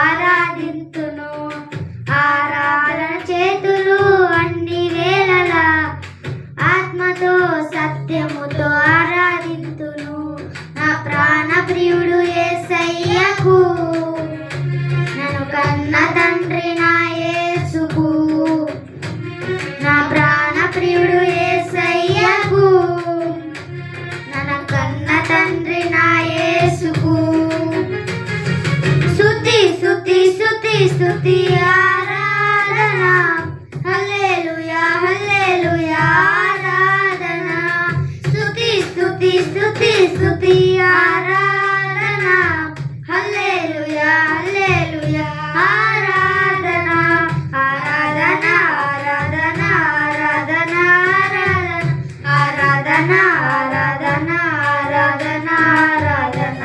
ఆరాధింతును. ఆరాధన చేతులు అన్ని వేళలా ఆత్మతో సత్యముతో ఆరాధింతును. నా ప్రాణ ప్రియుడు యేసయ్యకు, నన్ను కన్న తండ్రి నా యేసుకు. నా ప్రాణ ప్రియుడు యేసయ్యకు, నన్ను కన్న తండ్రి నా యేసుకు. స్తుతి స్తుతి స్తుతి స్తుతి ఆరాధన, హల్లెలూయా హల్లెలూయా ఆరాధన. స్తుతి స్తుతి స్తుతి స్తుతి ఆరాధన, హల్లెలూయా హల్లెలూయా ఆరాధన. ఆరాధన ఆరాధన ఆరాధన ఆరాధన ఆరాధన ఆరాధన ఆరాధన.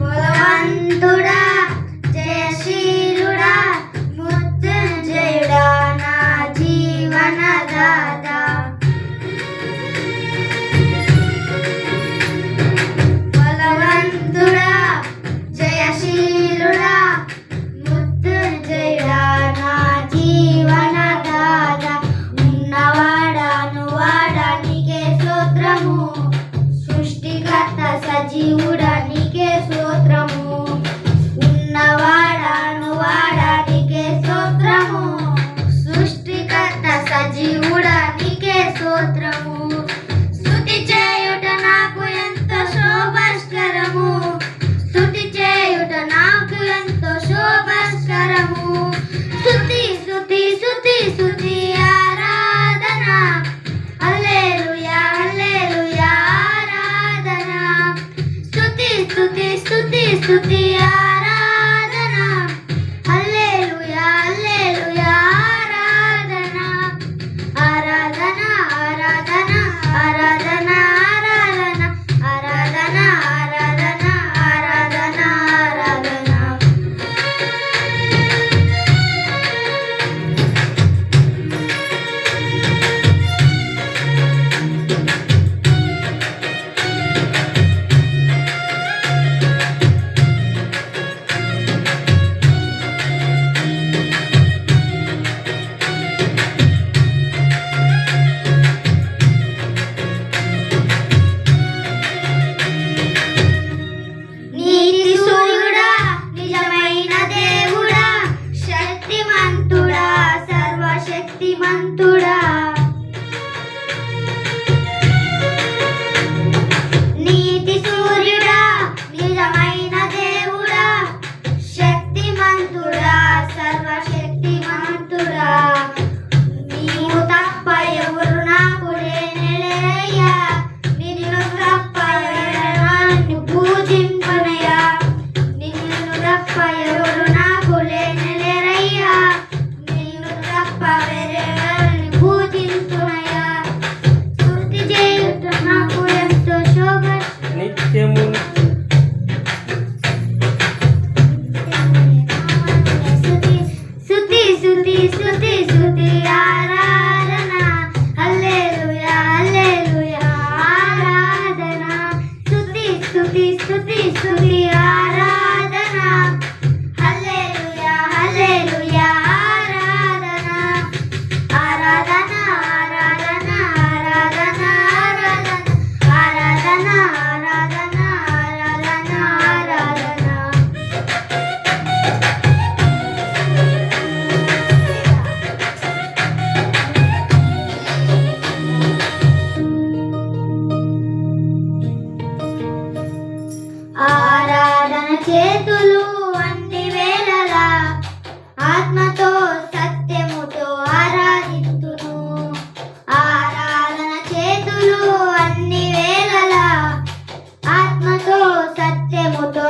బలవంతుడా జయశీలుడా మృత్యుంజయుడా నా జీవనదాత. బలవంతుడా జయశీలుడా మృత్యుంజయుడా నా జీవనదాత. ఉన్నవాడాను వాడానికే స్తోత్రము, సృష్టికర్త సజీవుడా నీకే స్తోత్రము. ఉన్నవాడాను వాడానికే స్తోత్రము, సృష్టికర్త సజీవుడా నీకే స్తోత్రము. స్తుతి చేయుట నాకు ఎంతో శోభస్కరము, స్తుతి చేయుట నాకు ఎంతో శోభస్కరము. స్తుతి స్తుతి స్తుతి స్తుతి ఆరాధన, హల్లెలూయా హల్లెలూయా ఆరాధన. స్తుతి స్తుతి స్తుతి స్తుతి ఆరాధన, హల్లెలూయా హల్లెలూయా ఆరాధన. ఆరాధన ఆరాధన ఆరాధన ఆరాధన ఆరాధన ఆరాధన ఆరాధన ఆరాధన. నీతి సూర్యుడా నిజమైన దేవుడా, శక్తిమంతుడా సర్వశక్తిమంతుడా. నీతి సూర్యుడా నిజమైన దేవుడా, శక్తిమంతుడా సర్వశక్తిమంతుడా. నీవు తప్ప ఎవరు నాకు లేనయ్యా, నిన్ను తప్ప ఎవరు పూజింపనయ్యా. నిన్ను తప్ప ఎవరు నాకు లేనయ్యా, నిన్ను తప్ప వేరెవరిని పూజించునయ్యా. స్తుతి చేయుట నాకు ఎంతో శోభ నిత్యము స్తుతి స్తుతి స్తుతి స్తుతి ఆరాధన, హల్లెలూయా హల్లెలూయా ఆరాధన. స్తుతి స్తుతి స్తుతి స్తుతి ఆరాధన, హల్లెలూయా హల్లెలూయా ఆరాధన. ఆరాధన ఆరాధన ఆరాధన ఆరాధన ఆరాధన ఆరాధన ఆరాధన. ఆరాధన చేతులు అన్ని వేళలా ఆత్మతో సత్యముతో ఆరాధింతును. ఆరాధన చేతులు అన్ని వేళలా ఆత్మతో సత్యముతో